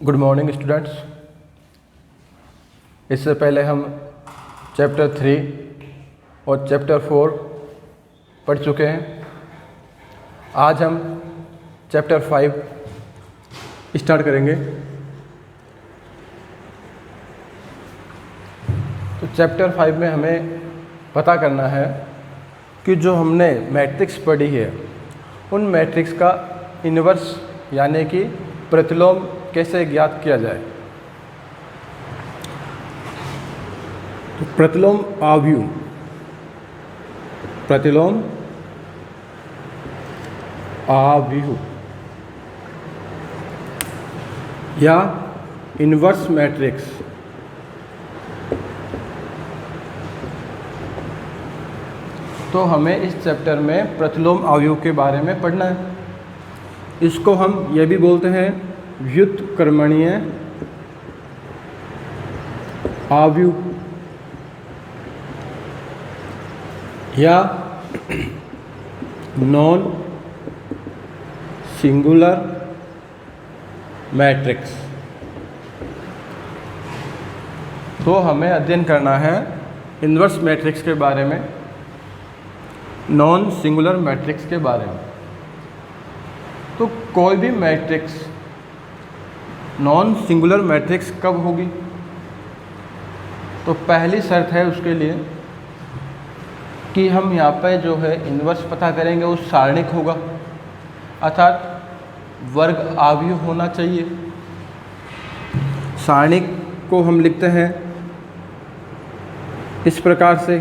Good morning students. इससे पहले हम चैप्टर 3 और चैप्टर 4 पढ़ चुके हैं। आज हम चैप्टर 5 स्टार्ट करेंगे। तो चैप्टर 5 में हमें पता करना है कि जो हमने मैट्रिक्स पढ़ी है उन मैट्रिक्स का इन्वर्स यानी कि प्रतिलोम कैसे ज्ञात किया जाए। तो प्रतिलोम आव्यूह या इन्वर्स मैट्रिक्स तो हमें इस चैप्टर में प्रतिलोम आव्यूह के बारे में पढ़ना है। इसको हम ये भी बोलते हैं व्युत्क्रमणीय आव्यूह या नॉन सिंगुलर मैट्रिक्स। तो हमें अध्ययन करना है इन्वर्स मैट्रिक्स के बारे में, नॉन सिंगुलर मैट्रिक्स के बारे में। तो कोई भी मैट्रिक्स नॉन सिंगुलर मैट्रिक्स कब होगी? तो पहली शर्त है उसके लिए कि हम यहाँ पे जो है इन्वर्स पता करेंगे वो सारणिक होगा, अर्थात वर्ग आव्यूह होना चाहिए। सारणिक को हम लिखते हैं इस प्रकार से।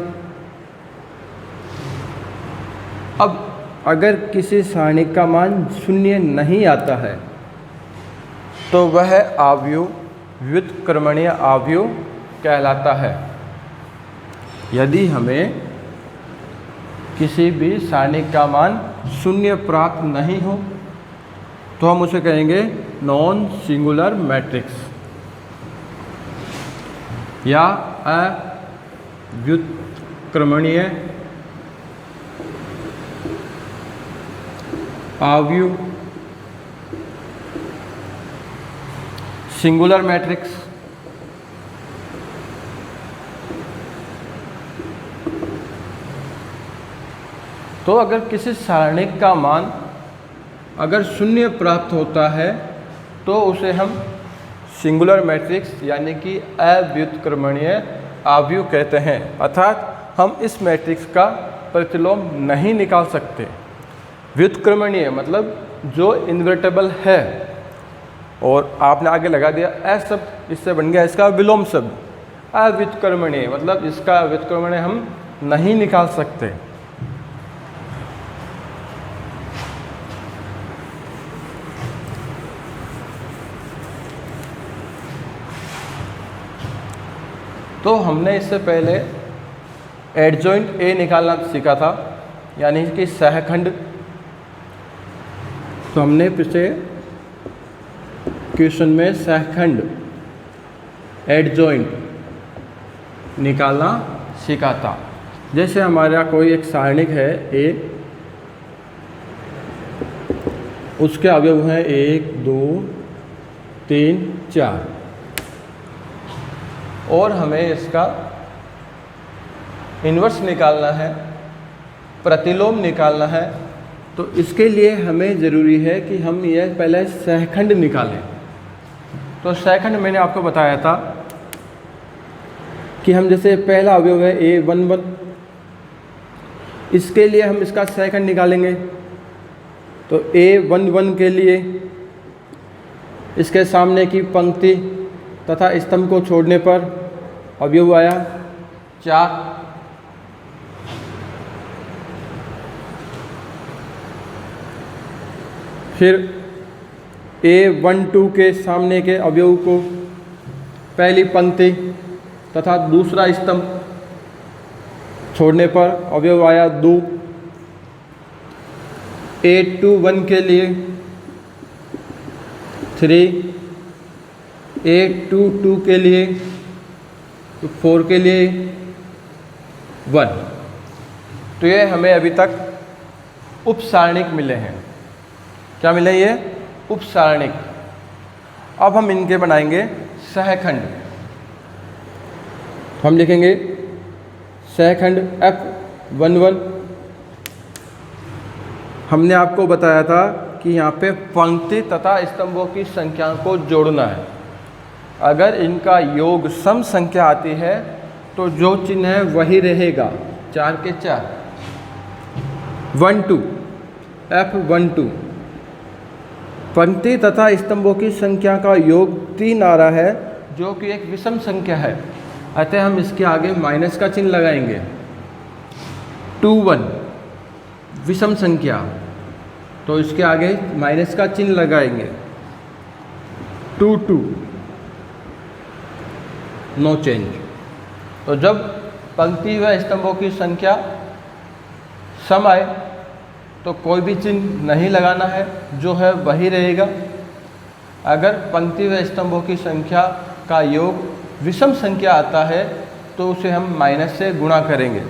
अब अगर किसी सारणिक का मान 0 नहीं आता है तो वह आव्यूह व्युत्क्रमणीय आव्यूह कहलाता है। यदि हमें किसी भी सारणिक का मान 0 प्राप्त नहीं हो तो हम उसे कहेंगे नॉन सिंगुलर मैट्रिक्स या अव्युत्क्रमणीय आव्यूह सिंगुलर मैट्रिक्स। तो अगर किसी सारणिक का मान अगर 0 प्राप्त होता है तो उसे हम सिंगुलर मैट्रिक्स यानी कि अव्युत्क्रमणीय आव्यूह कहते हैं, अर्थात हम इस मैट्रिक्स का प्रतिलोम नहीं निकाल सकते। व्युत्क्रमणीय मतलब जो इन्वर्टेबल है, और आपने आगे लगा दिया अ शब्द, इससे बन गया इसका विलोम शब्द। अव्युत्क्रमणीय मतलब इसका व्युत्क्रमणीय हम नहीं निकाल सकते। तो हमने इससे पहले एडजॉइंट ए निकालना सीखा था, यानी कि सहखंड। तो हमने पिछले क्वेश्चन में सहखंड एडजॉइंट निकालना सीखा था। जैसे हमारा कोई एक सारणिक है ए, उसके अवयव हैं 1 2 3 4 और हमें इसका इन्वर्स निकालना है, प्रतिलोम निकालना है। तो इसके लिए हमें ज़रूरी है कि हम यह पहले सहखंड निकालें। तो सहखंड मैंने आपको बताया था कि हम जैसे पहला अवयव है A11, इसके लिए हम इसका सहखंड निकालेंगे। तो A11 के लिए इसके सामने की पंक्ति तथा स्तंभ को छोड़ने पर अवयव आया 4। फिर A12 के सामने के अवयव को पहली पंक्ति तथा दूसरा स्तंभ छोड़ने पर अवयव आया 2। A21 के लिए 3, A22 के लिए 4 के लिए 1। तो ये हमें अभी तक उपसारणिक मिले हैं। क्या मिले? ये उपसारणिक। अब हम इनके बनाएंगे सहखंड। हम लिखेंगे सहखंड F11। हमने आपको बताया था कि यहाँ पे पंक्ति तथा स्तंभों की संख्या को जोड़ना है। अगर इनका योग सम संख्या आती है तो जो चिन्ह है वही रहेगा, 4 के 4। 12 F12 पंक्ति तथा स्तंभों की संख्या का योग 3 आ रहा है, जो कि एक विषम संख्या है, अतः हम इसके आगे माइनस का चिन्ह लगाएंगे। 21 विषम संख्या, तो इसके आगे माइनस का चिन्ह लगाएंगे। 22 नो चेंज। तो जब पंक्ति व स्तंभों की संख्या सम आए तो कोई भी चिन्ह नहीं लगाना है, जो है वही रहेगा। अगर पंक्ति व स्तंभों की संख्या का योग विषम संख्या आता है तो उसे हम माइनस से गुणा करेंगे।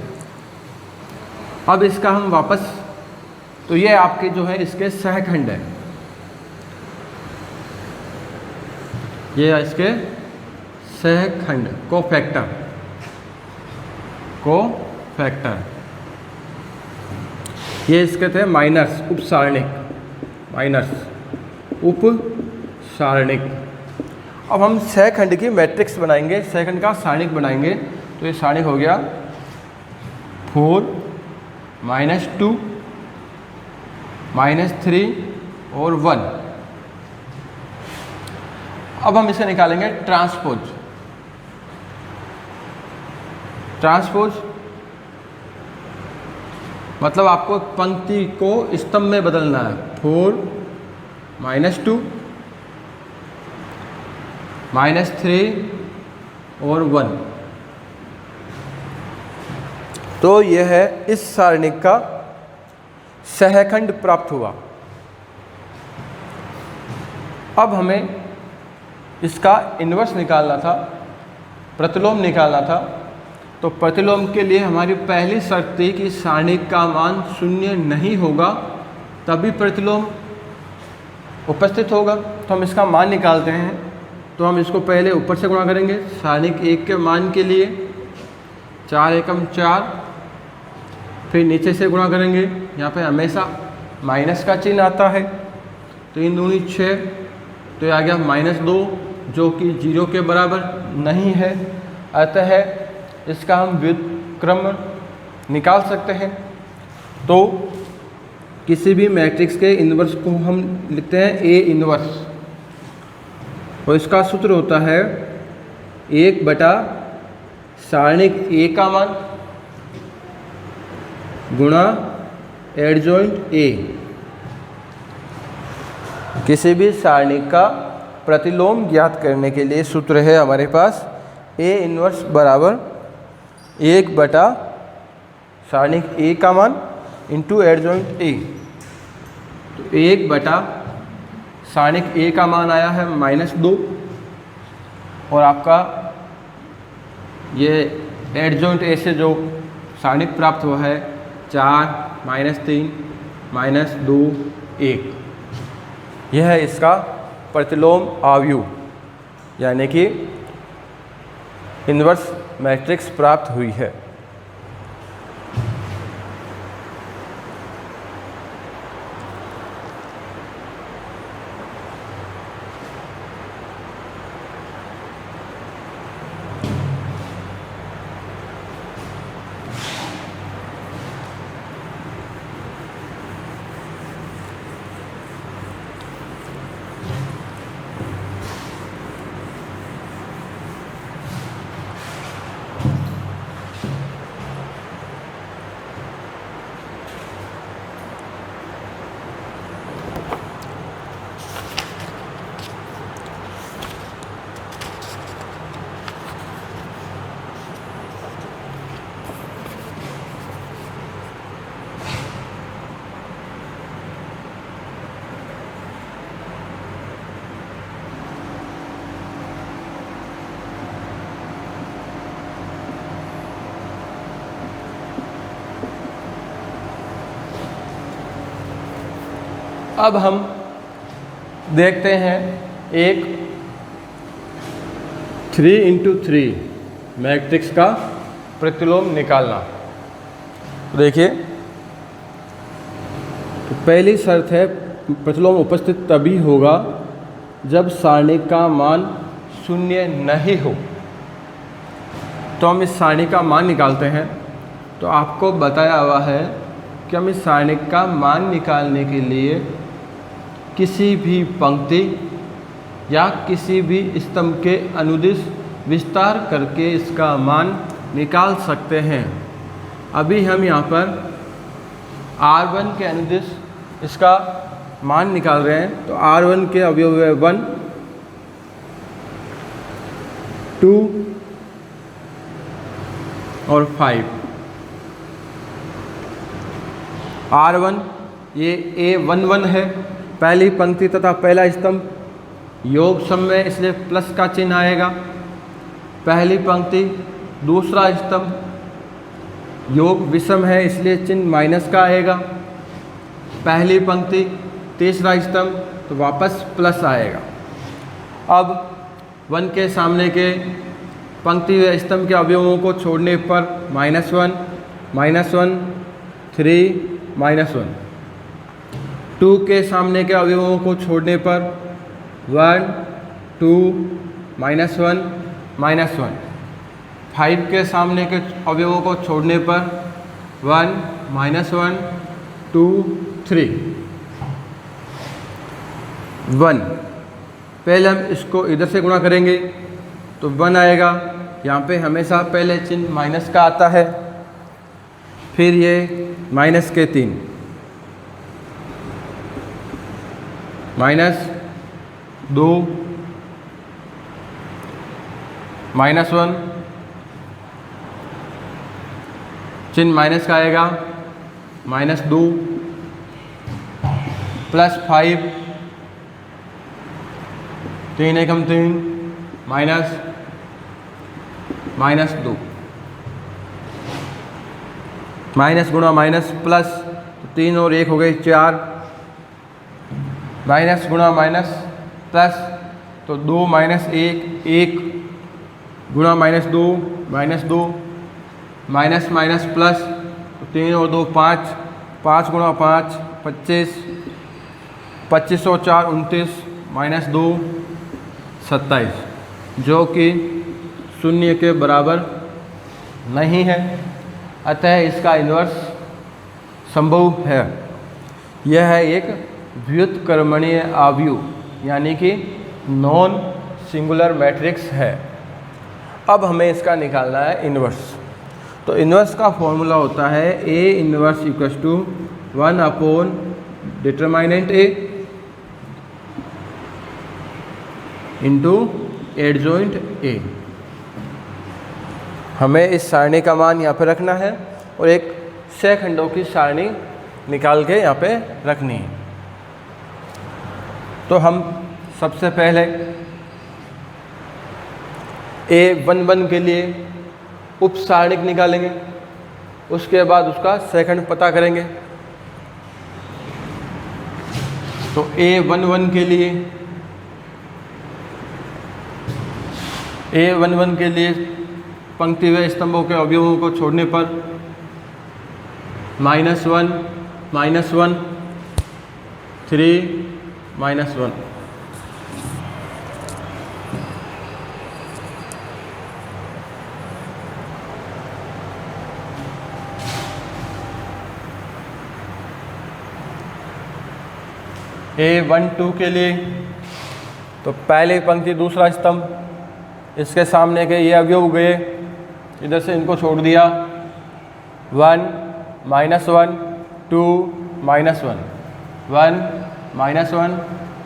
अब इसका हम वापस, तो ये आपके जो है इसके सहखंड है, ये इसके सहखंड कोफैक्टर। ये इसके थे माइनस उपसारणिक। अब हम सहखंड की मैट्रिक्स बनाएंगे, सहखंड का सारणिक बनाएंगे। तो ये सारणिक हो गया 4 -2 -3 और 1। अब हम इसे निकालेंगे ट्रांसपोज मतलब आपको पंक्ति को स्तंभ में बदलना है। 4 -2 -3 और 1। तो यह है इस सारणिक का सहखंड प्राप्त हुआ। अब हमें इसका इन्वर्स निकालना था, प्रतिलोम निकालना था। तो प्रतिलोम के लिए हमारी पहली शर्त थी कि सारणिक का मान 0 नहीं होगा, तभी प्रतिलोम उपस्थित होगा। तो हम इसका मान निकालते हैं। तो हम इसको पहले ऊपर से गुणा करेंगे सारणिक 1 के मान के लिए, 4 एकम 4, फिर नीचे से गुणा करेंगे। यहाँ पे हमेशा माइनस का चिन्ह आता है, 3 दूनी 6, तो ये आ गया -2, जो कि 0 के बराबर नहीं है। अतः इसका हम व्युत्क्रमण निकाल सकते हैं। तो किसी भी मैट्रिक्स के इन्वर्स को हम लिखते हैं A इन्वर्स, और इसका सूत्र होता है 1 बटा सारणिक A का मान गुणा एडजॉइंट A। किसी भी सारणिक का प्रतिलोम ज्ञात करने के लिए सूत्र है हमारे पास A इन्वर्स बराबर 1 बटा सारणिक A का मान इंटू एडजॉइंट A। तो 1 बटा सारणिक A का मान आया है -2, और आपका ये एडजॉइंट A से जो सारणिक प्राप्त हुआ है 4 -3 -2 1, यह है इसका प्रतिलोम आव्यूह, यानी कि इन्वर्स मैट्रिक्स प्राप्त हुई है। अब हम देखते हैं एक 3×3 मैट्रिक्स का प्रतिलोम निकालना। देखिए, तो पहली शर्त है प्रतिलोम उपस्थित तभी होगा जब सारणी का मान शून्य नहीं हो। तो हम इस सारणी का मान निकालते हैं। तो आपको बताया हुआ है कि हम इस सारणी का मान निकालने के लिए किसी भी पंक्ति या किसी भी स्तंभ के अनुदिश विस्तार करके इसका मान निकाल सकते हैं। अभी हम यहाँ पर R1 के अनुदिश इसका मान निकाल रहे हैं। तो R1 के अवयव है 1, 2 और 5। R1 ये A11 है, पहली पंक्ति तथा पहला स्तंभ, योग सम में इसलिए प्लस का चिन्ह आएगा। पहली पंक्ति दूसरा स्तंभ योग विषम है इसलिए चिन्ह माइनस का आएगा। पहली पंक्ति तीसरा स्तंभ तो वापस प्लस आएगा। अब 1 के सामने के पंक्ति व स्तंभ के अवयवों को छोड़ने पर -1, -1, 3, -1। 2 के सामने के अवयवों को छोड़ने पर 1, 2, -1, -1। 5 के सामने के अवयवों को छोड़ने पर 1, -1, 2, 3, 1। पहले हम इसको इधर से गुणा करेंगे तो 1 आएगा। यहाँ पे हमेशा पहले चिन्ह माइनस का आता है, फिर ये माइनस के 3, -2, -1, चिन्ह माइनस का आएगा, -2, +5, 3 एकम 3, -2, माइनस गुणा माइनस प्लस, तो 3 और 1 हो गए 4, माइनस गुणा माइनस प्लस, तो 2 -1, 1 गुणा -2, -2, माइनस माइनस प्लस, तो 3 और 2 5, 5 गुणा 5 25, 25 और 4 29, -2 27, जो कि 0 के बराबर नहीं है। अतः इसका इन्वर्स संभव है। यह है एक व्युत्क्रमणीय आव्यूह यानी कि नॉन सिंगुलर मैट्रिक्स है। अब हमें इसका निकालना है इन्वर्स। तो इन्वर्स का फॉर्मूला होता है A inverse equals to 1 upon determinant A into adjoint A। हमें इस सारणी का मान यहाँ पे रखना है और एक सहखंडों की सारणी निकाल के यहाँ पे रखनी है। तो हम सबसे पहले A11 के लिए उप सारणिक निकालेंगे, उसके बाद उसका सहखंड पता करेंगे। तो A11 के लिए पंक्ति व स्तंभों के अवयवों को छोड़ने पर -1, -1, 3, -1। A12 के लिए तो पहली पंक्ति दूसरा स्तंभ, इसके सामने के ये अवयव गए, इधर से इनको छोड़ दिया। 1, -1, 2, -1, 1, -1,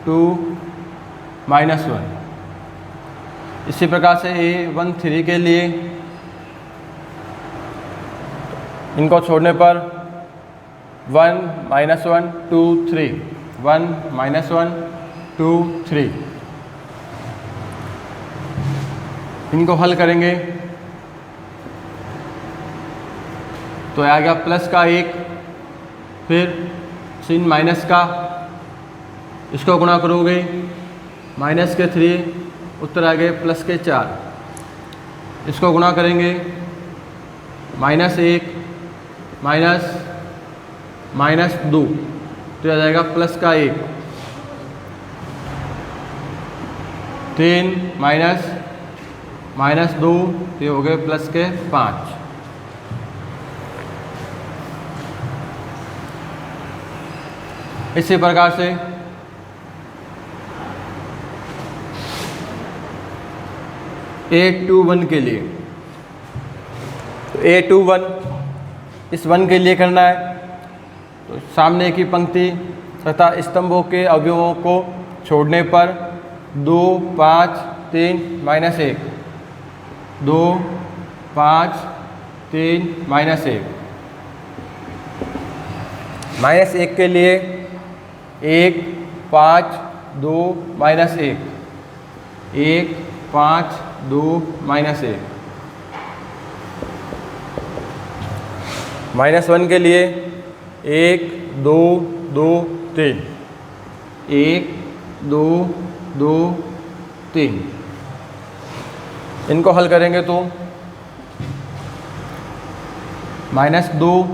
2, -1। इसी प्रकार से A13 के लिए इनको छोड़ने पर 1, -1, 2, 3, 1, -1, 2, 3। इनको हल करेंगे तो आ गया प्लस का 1, फिर चिन्ह माइनस का, इसको गुणा करोगे -के 3, उत्तर आ गए +के 4। इसको गुणा करेंगे -1 -2 तो आ जाएगा प्लस का 1, 3 -2 ये हो गए प्लस के 5। इसी प्रकार से A21 के लिए, तो A21 इस 1 के लिए करना है, तो सामने की पंक्ति तथा स्तंभों के अवयवों को छोड़ने पर 2 5 3 -1, 2 5 3 -1, -1 के लिए 1 5 2 -1, 1 5 2 -1, -1 के लिए 1 2 2 3, 1 2 2 3। इनको हल करेंगे तो -2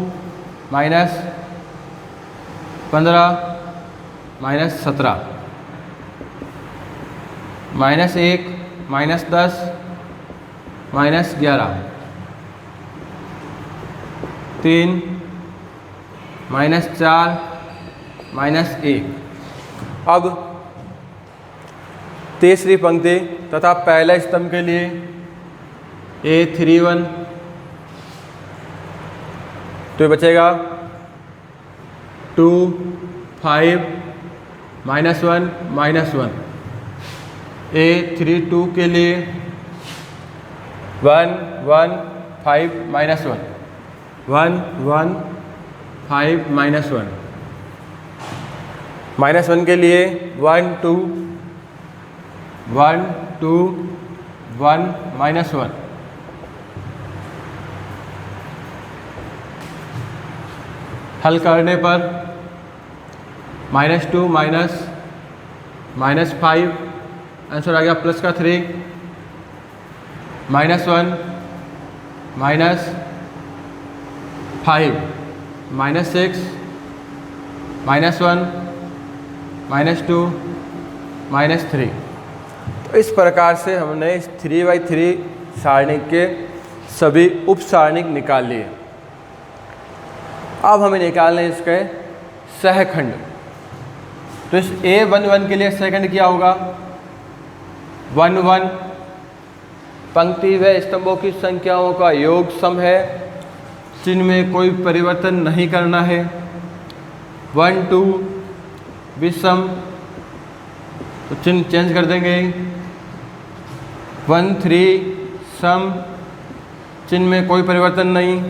-15 -17, -1 -10 -11, 3 -4 -1। अब तीसरी पंक्ति तथा पहले स्तंभ के लिए A31 तो ये बचेगा 2 5 -1 -1। A32 के लिए 1 1 5 -1, 1 1 5 -1, -1 के लिए 1 2 1 2 1 -1, हल करने पर -2 -5 आंसर आ गया प्लस का 3, -1 -5 -6 -1 -2 -3। तो इस प्रकार से हमने इस 3×3 सारणिक के सभी उप सारणिक निकाल लिए। अब हमें निकालना है इसके सहखंड। तो इस A11 के लिए सहखंड क्या होगा? 1 1 पंक्ति व स्तंभों की संख्याओं का योग सम है, चिन्ह में कोई परिवर्तन नहीं करना है। 1 2 विषम तो चिन्ह चेंज कर देंगे। 1 3 सम चिन्ह में कोई परिवर्तन नहीं।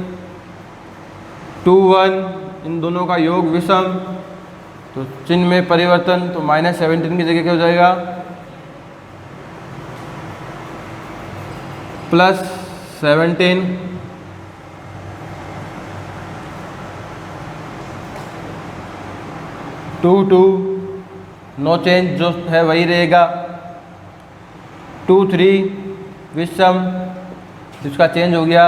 2 1 इन दोनों का योग विषम तो चिन्ह में परिवर्तन, तो -17 की जगह क्या हो जाएगा +17। 2 2 नो चेंज जो है वही रहेगा। 2 3 विषम जिसका चेंज हो गया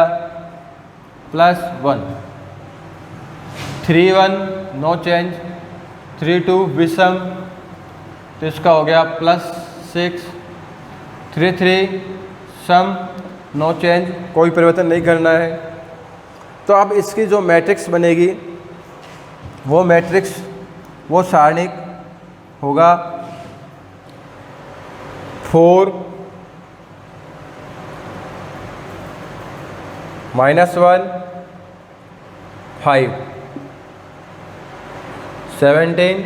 +1। 3 1 नो चेंज। 3 2 विषम तो इसका हो गया +6। 3 3 सम नो चेंज, कोई परिवर्तन नहीं करना है। तो अब इसकी जो मैट्रिक्स बनेगी वो मैट्रिक्स वो सारणिक होगा 4 -1 5 17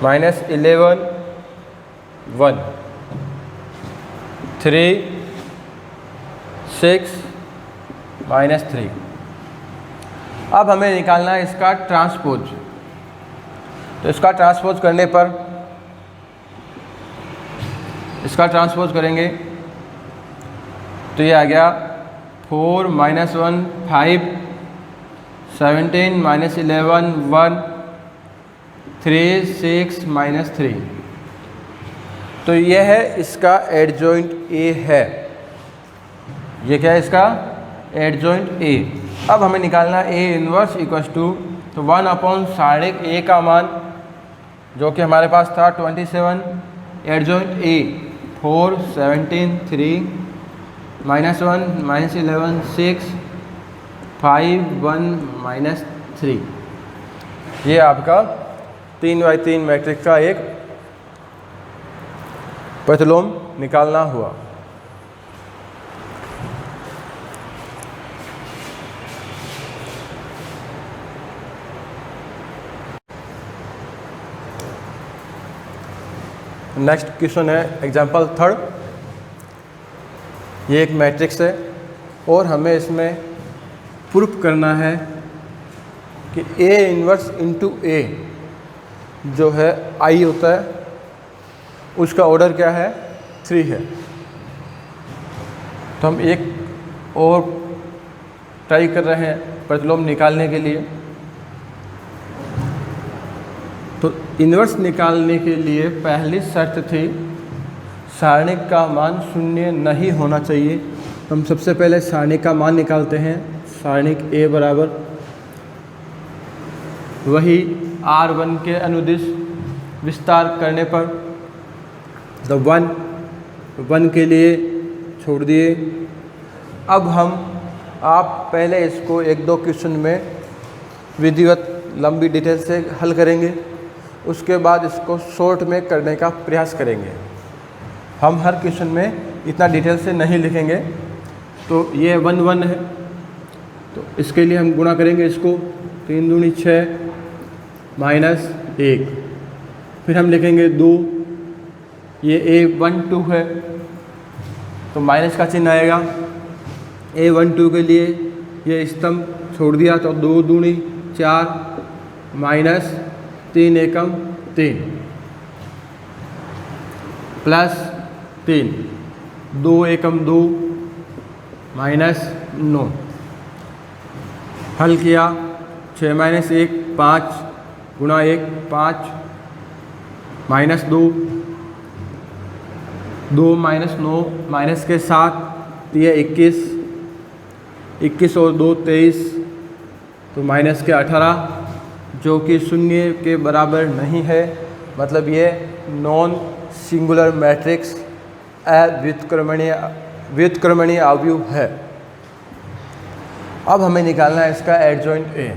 -11 1 3 6 -3। अब हमें निकालना है इसका ट्रांसपोज। तो इसका ट्रांसपोज करने पर इसका ट्रांसपोज करेंगे तो ये आ गया 4 -1 5 17 -11 1 3 6 -3। तो ये है इसका एडजॉइंट ए है, ये क्या है इसका एडजॉइंट ए। अब हमें निकालना ए इनवर्स इक्वल्स टू, तो 1/सारणिक ए का मान जो कि हमारे पास था 27, एडजॉइंट ए 4, 17, 3, -1, -11, 6, 5, 1, -3। ये आपका 3x3 मैट्रिक्स का एक प्रतिलोम निकालना हुआ। नेक्स्ट क्वेश्चन है एग्जाम्पल 3। ये एक मैट्रिक्स है और हमें इसमें प्रूफ करना है कि ए इनवर्स इंटू ए जो है आई होता है, उसका ऑर्डर क्या है 3 है। तो हम एक और ट्राई कर रहे हैं प्रतिलोम निकालने के लिए। तो इन्वर्स निकालने के लिए पहली शर्त थी सारणिक का मान 0 नहीं होना चाहिए। तो हम सबसे पहले सारणिक का मान निकालते हैं। सारणिक ए बराबर वही R1 के अनुदिश विस्तार करने पर तो 1 के लिए छोड़ दिए। अब आप पहले इसको 1-2 क्वेश्चन में विधिवत लंबी डिटेल से हल करेंगे, उसके बाद इसको शॉर्ट में करने का प्रयास करेंगे। हम हर क्वेश्चन में इतना डिटेल से नहीं लिखेंगे। तो ये 1 1 है, तो इसके लिए हम गुणा करेंगे इसको 3 दूनी 6 -1, फिर हम लिखेंगे 2। ये A1 2 है तो माइनस का चिन्ह आएगा। A1 2 के लिए ये स्तंभ छोड़ दिया तो 2 दूनी 4 -3 एकम 3 +3 2 एकम 2 -9। हल किया 6 -1 5 गुणा 1 5 -2 2 -9 माइनस के साथ ये 21 और 2 23 तो माइनस के 18 जो कि 0 के बराबर नहीं है, मतलब ये नॉन सिंगुलर मैट्रिक्स व्युत्क्रमणीय अवयव है। अब हमें निकालना है इसका एडजॉइंट ए।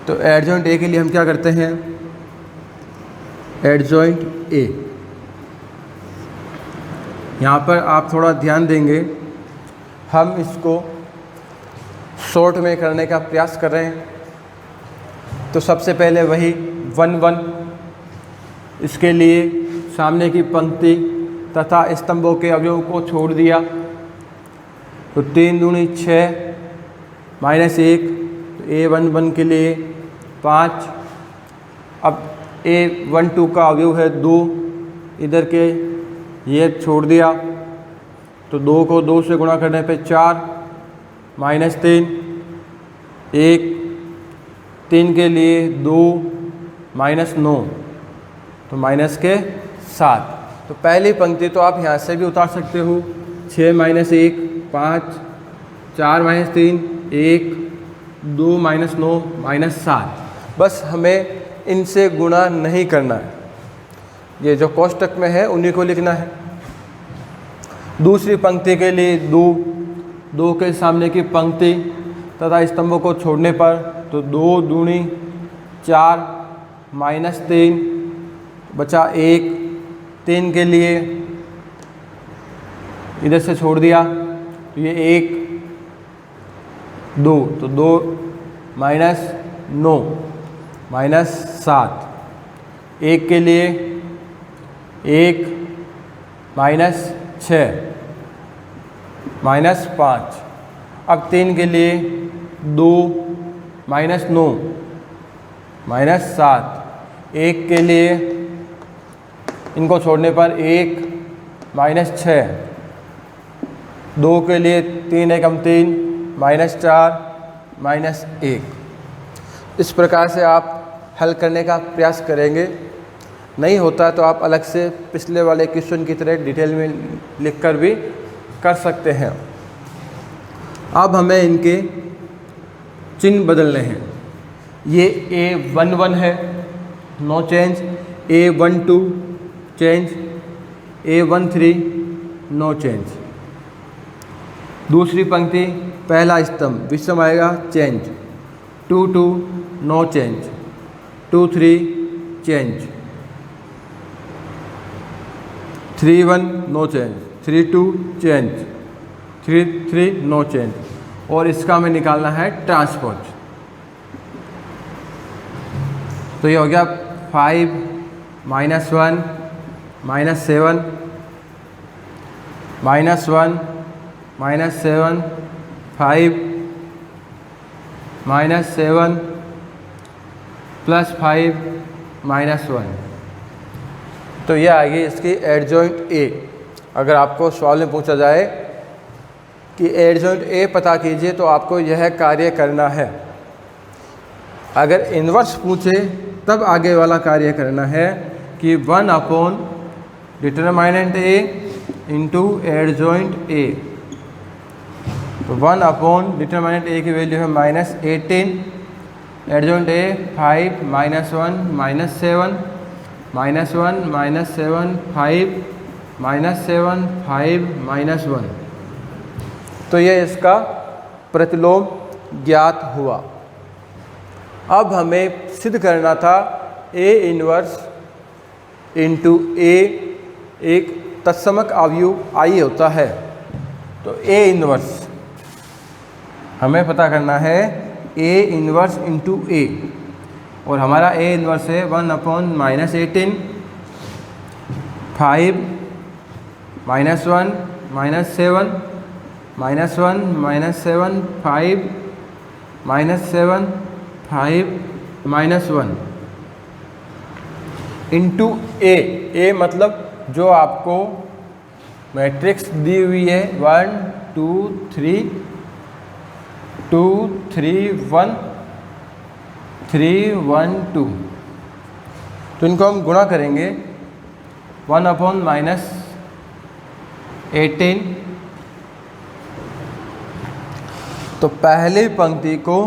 तो एडजॉइंट ए के लिए हम क्या करते हैं, एडजॉइंट ए यहाँ पर आप थोड़ा ध्यान देंगे, हम इसको शॉर्ट में करने का प्रयास कर रहे हैं। तो सबसे पहले वही 1 1, इसके लिए सामने की पंक्ति तथा स्तंभों के अवयवों को छोड़ दिया। तो 3 दूनी 6 -1 तो A1 1 के लिए 5। अब A1 2 का अवयव है 2, इधर के ये छोड़ दिया तो 2 को 2 से गुणा करने पे 4 -3 1 3 के लिए 2 -9 तो माइनस के 7। तो पहली पंक्ति तो आप यहाँ से भी उतार सकते हो, 6 -1 5 4 -3 1 2 -9 -7। बस हमें इनसे गुणा नहीं करना है, ये जो कोष्टक में है उन्हीं को लिखना है। दूसरी पंक्ति के लिए 2 के सामने की पंक्ति तथा स्तंभों को छोड़ने पर तो 2 दूनी 4 -3 बचा 1 3 के लिए इधर से छोड़ दिया तो ये 1 2 तो 2 -9 -7 1 के लिए 1 -6 -5। अब 3 के लिए 2 -9 -7 1 के लिए इनको छोड़ने पर 1 -6 2 के लिए 3 एकम 3 -4 -1। इस प्रकार से आप हल करने का प्रयास करेंगे। नहीं होता तो आप अलग से पिछले वाले क्वेश्चन की तरह डिटेल में लिख कर भी कर सकते हैं। अब हमें इनके चिन्ह बदलने हैं। ये A11 है, no change. A12 change. A13 no change. दूसरी पंक्ति पहला स्तंभ विषम आएगा, change. 2-2 no change. 2-3 change. 3-1 no change. 3-2 change. 3-3 no change. और इसका हमें निकालना है ट्रांसपोज। तो ये हो गया 5 -1 -7 -1 -7 5 -7 +5 -1। तो ये आ गई इसकी एडजॉइंट ए। अगर आपको सवाल में पूछा जाए कि एडजॉइंट ए पता कीजिए तो आपको यह कार्य करना है। अगर इन्वर्स पूछे तब आगे वाला कार्य करना है कि 1 डिटरमाइनेंट ए इंटू एडजॉइंट ए। तो 1 डिटरमाइनेंट ए की वैल्यू है -18, एडजॉइंट ए 5 -1 -7 -1 -7 5 -7 5 -1। तो ये इसका प्रतिलोम ज्ञात हुआ। अब हमें सिद्ध करना था A इन्वर्स इंटू A एक तत्समक अवयव I होता है। तो A इन्वर्स हमें पता करना है A इन्वर्स इंटू A, और हमारा A इन्वर्स है 1 -18 5 -1 -7 -1 -7 5 -7 5 -1 इंटू ए मतलब जो आपको मैट्रिक्स दी हुई है 1 2 3 2 3 1 3 1 2। तो इनको हम गुणा करेंगे 1 -18। तो पहली पंक्ति को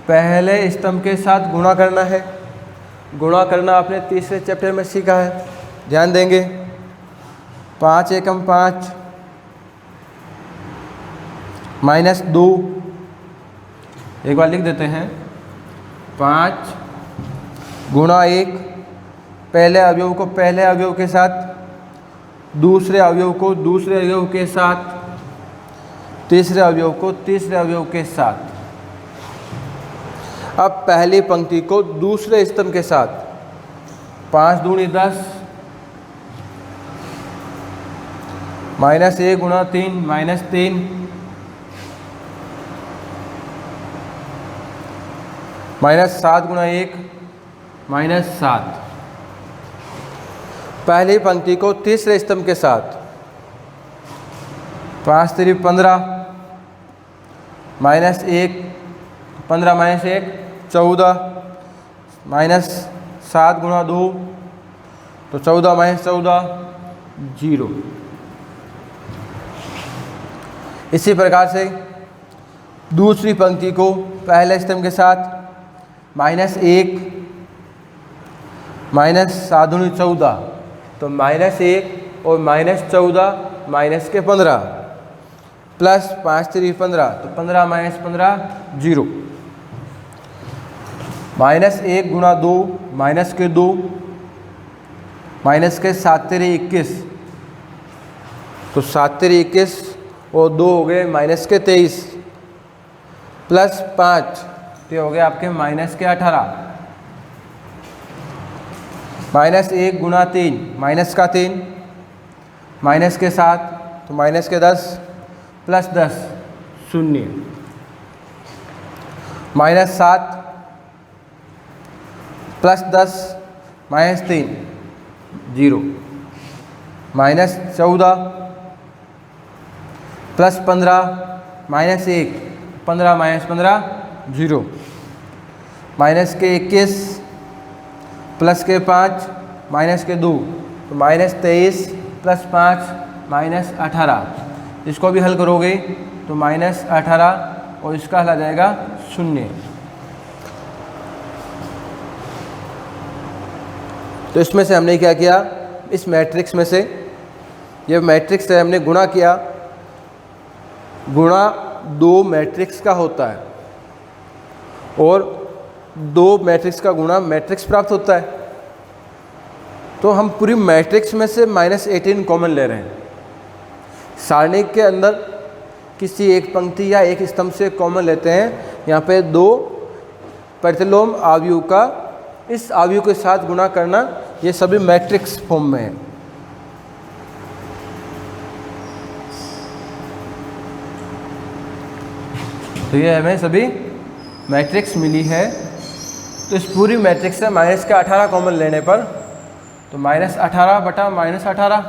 पहले स्तंभ के साथ गुणा करना है। गुणा करना आपने तीसरे चैप्टर में सीखा है, ध्यान देंगे। 5 एकम 5 -2। एक बार लिख देते हैं 5 गुणा 1, पहले अवयव को पहले अवयव के साथ, दूसरे अवयव को दूसरे अवयव के साथ, तीसरे अवयव को तीसरे अवयव के साथ। अब पहली पंक्ति को दूसरे स्तंभ के साथ 5 दूनी 10 -1 गुणा 3 -3 -7 गुणा 1 -7। पहली पंक्ति को तीसरे स्तंभ के साथ 5 3 15 -1 15 -1 14 -7 गुणा 2 तो 14 -14 0। इसी प्रकार से दूसरी पंक्ति को पहले स्तंभ के साथ -1 -7 दूनी 14 तो -1 और -14 -15 प्लस 5 3 15 तो 15 -15 0। -1 गुणा 2 -2 -7 3 21 तो 7 3 21 और 2 हो गए -23 प्लस 5 तो हो गए आपके -18। -1 गुणा 3 -3 -7 तो -10 प्लस 10 0 -7 प्लस 10 -3 0 -14 प्लस 15 -1 15 -15 0 -21 प्लस के 5 माइनस के 2, तो -23 + 5 -18। इसको भी हल करोगे तो -18 और इसका हल आ जाएगा 0। तो इसमें से हमने क्या किया, इस मैट्रिक्स में से, ये मैट्रिक्स है, हमने गुणा किया। गुणा 2 मैट्रिक्स का होता है और 2 मैट्रिक्स का गुणा मैट्रिक्स प्राप्त होता है। तो हम पूरी मैट्रिक्स में से -18 कॉमन ले रहे हैं। सारणी के अंदर किसी एक पंक्ति या एक स्तंभ से कॉमन लेते हैं। यहाँ पे 2 प्रतिलोम अवयव का इस अवयव के साथ गुणा करना, ये सभी मैट्रिक्स फॉर्म में है। तो ये हमें सभी मैट्रिक्स मिली है। तो इस पूरी मैट्रिक्स से माइनस का 18 कॉमन लेने पर, तो -18 बटा -18,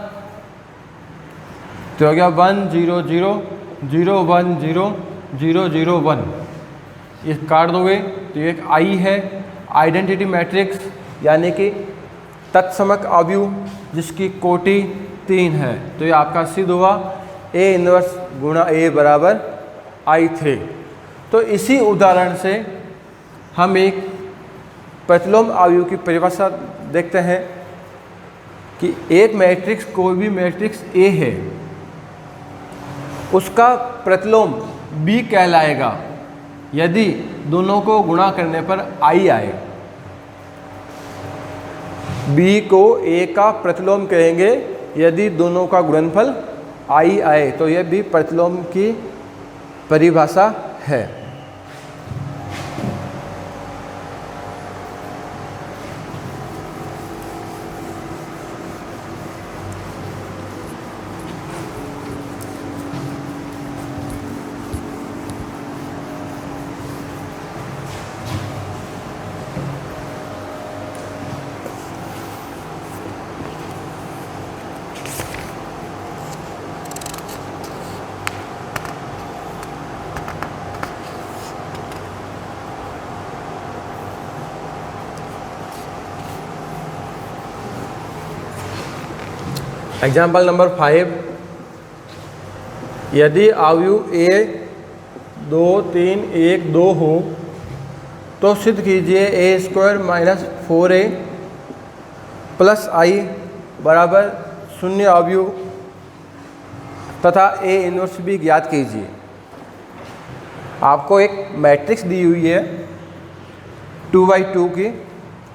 तो हो गया 1 0 0 0 1 0 0 0 1। ये काट दोगे तो ये एक आई है, आइडेंटिटी मैट्रिक्स, यानी कि तत्समक अवयव जिसकी कोटि 3 है। तो ये आपका सिद्ध हुआ A 1 गुणा A बराबर I3। तो इसी उदाहरण से हम एक प्रतिलोम अवयव की परिभाषा देखते हैं कि एक मैट्रिक्स, कोई भी मैट्रिक्स A है, उसका प्रतिलोम B कहलाएगा यदि दोनों को गुणा करने पर I आए। B को A का प्रतिलोम कहेंगे यदि दोनों का गुणनफल I आए। तो यह भी प्रतिलोम की परिभाषा है। एग्जाम्पल नंबर 5, यदि अवयव A 2 3 1 2 हो तो सिद्ध कीजिए A² - 4A + I बराबर 0 अवयव तथा A 1 भी ज्ञात कीजिए। आपको एक मैट्रिक्स दी हुई है 2×2 की,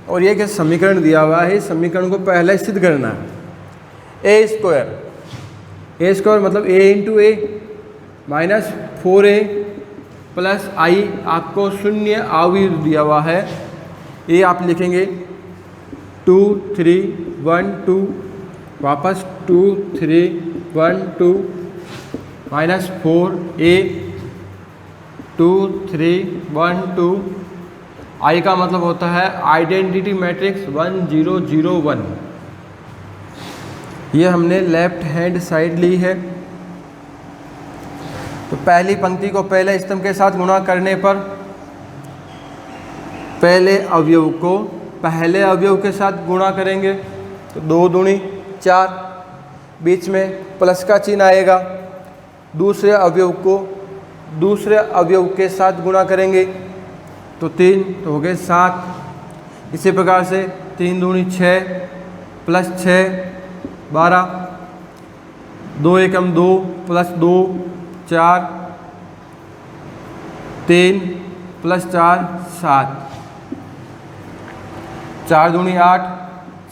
और ये क्या समीकरण दिया हुआ है। इस समीकरण को पहले सिद्ध करना है। A² मतलब A × A - 4A + I, आपको 0 अवयव दिया हुआ है। ये आप लिखेंगे 2 3 1 2, वापस 2 3 1 2 -4A 2 3 1 2। I का मतलब होता है आइडेंटिटी मैट्रिक्स 1 0 0 1। ये हमने लेफ्ट हैंड साइड ली है। तो पहली पंक्ति को पहले स्तंभ के साथ गुणा करने पर पहले अवयव को पहले अवयव के साथ गुणा करेंगे, तो 2 दूनी 4, बीच में प्लस का चिन्ह आएगा। दूसरे अवयव को दूसरे अवयव के साथ गुणा करेंगे तो 3, तो हो गए 7। इसी प्रकार से 3 दूनी 6 + 6 12, 2 एकम 2 + 2 4, 3 + 4 7, 4 दूनी 8,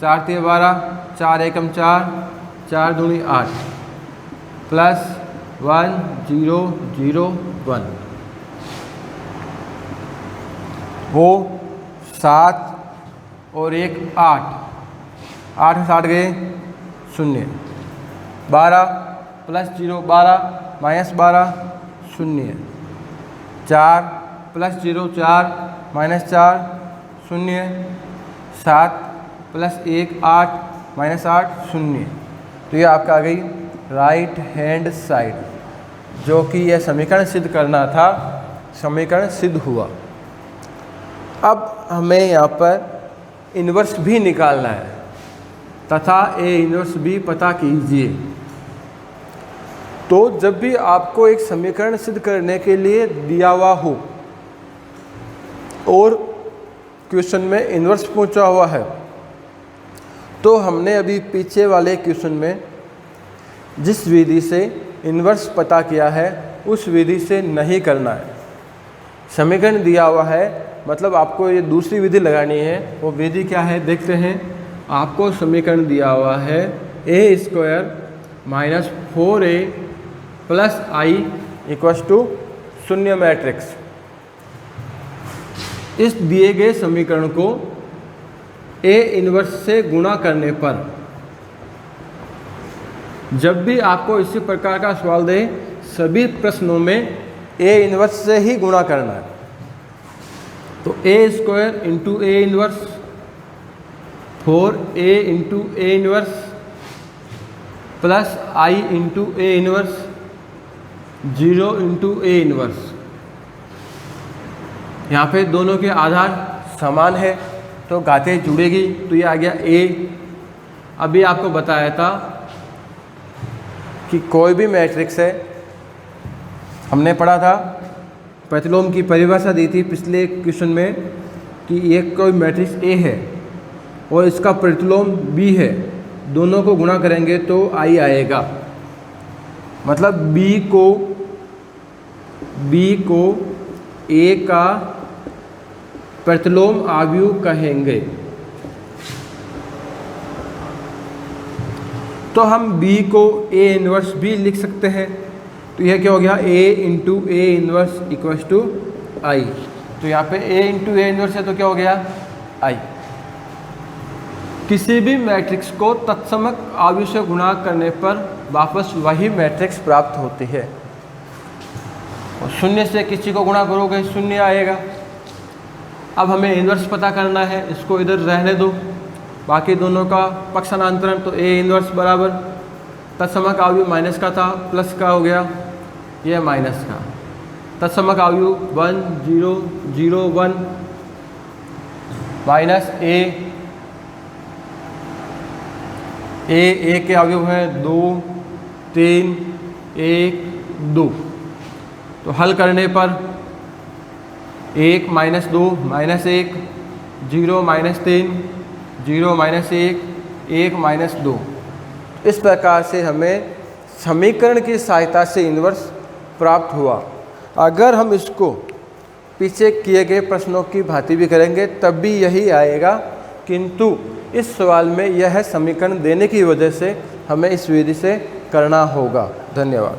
4 3 12, 4 एकम 4, 4 दूनी 8 + 1 0 0 1, वो 7 और 1 8, 8 60 गए 0, 12 + 0 12 -12 0, 4 + 0 4 -4 0, 7 + 1 8 -8 0। तो ये आपका आ गई राइट हैंड साइड, जो कि यह समीकरण सिद्ध करना था। समीकरण सिद्ध हुआ। अब हमें यहाँ पर इन्वर्स भी निकालना है तथा ए इन्वर्स भी पता कीजिए। तो जब भी आपको एक समीकरण सिद्ध करने के लिए दिया हुआ हो और क्वेश्चन में इन्वर्स पूछा हुआ है, तो हमने अभी पीछे वाले क्वेश्चन में जिस विधि से इन्वर्स पता किया है उस विधि से नहीं करना है। समीकरण दिया हुआ है मतलब आपको ये दूसरी विधि लगानी है। वो विधि क्या है देखते हैं। आपको समीकरण दिया हुआ है a² minus 4a plus i equals to शून्य मैट्रिक्स। इस दिए गए समीकरण को a इन्वर्स से गुणा करने पर, जब भी आपको इसी प्रकार का सवाल दे सभी प्रश्नों में a इन्वर्स से ही गुणा करना है। तो a² into a inverse 4a into a inverse plus i into a inverse 0 into a inverse. यहाँ पे दोनों के आधार समान है तो घातें जुड़ेगी, तो ये आ गया a। अभी आपको बताया था कि कोई भी मैट्रिक्स है, हमने पढ़ा था प्रतिलोम की परिभाषा दी थी पिछले क्वेश्चन में कि ये कोई मैट्रिक्स A है और इसका प्रतिलोम B है, दोनों को गुणा करेंगे तो I आएगा। मतलब B को A का प्रतिलोम अवयव कहेंगे। तो हम B को A इन्वर्स भी लिख सकते हैं। तो यह क्या हो गया A into A inverse equals to I। तो यहाँ पे A इंटू A इन्वर्स है तो क्या हो गया I। किसी भी मैट्रिक्स को तत्समक अवयव से गुणा करने पर वापस वही मैट्रिक्स प्राप्त होती है। और शून्य से किसी को गुणा करोगे शून्य आएगा। अब हमें इन्वर्स पता करना है, इसको इधर रहने दो, बाकी दोनों का पक्षांतरण। तो A इन्वर्स बराबर तत्समक अवयव माइनस का था प्लस का हो गया, ये माइनस का। तत्समक अवयव 1 0 0 1 माइनस A के अवयव हैं 2 3 1 2। तो हल करने पर 1 minus 2 minus 1 0 minus 3 0 minus 1 1 minus 2। इस प्रकार से हमें समीकरण की सहायता से इन्वर्स प्राप्त हुआ। अगर हम इसको पीछे किए गए प्रश्नों की भांति भी करेंगे तब भी यही आएगा, किंतु इस सवाल में यह समीकरण देने की वजह से हमें इस विधि से करना होगा। धन्यवाद।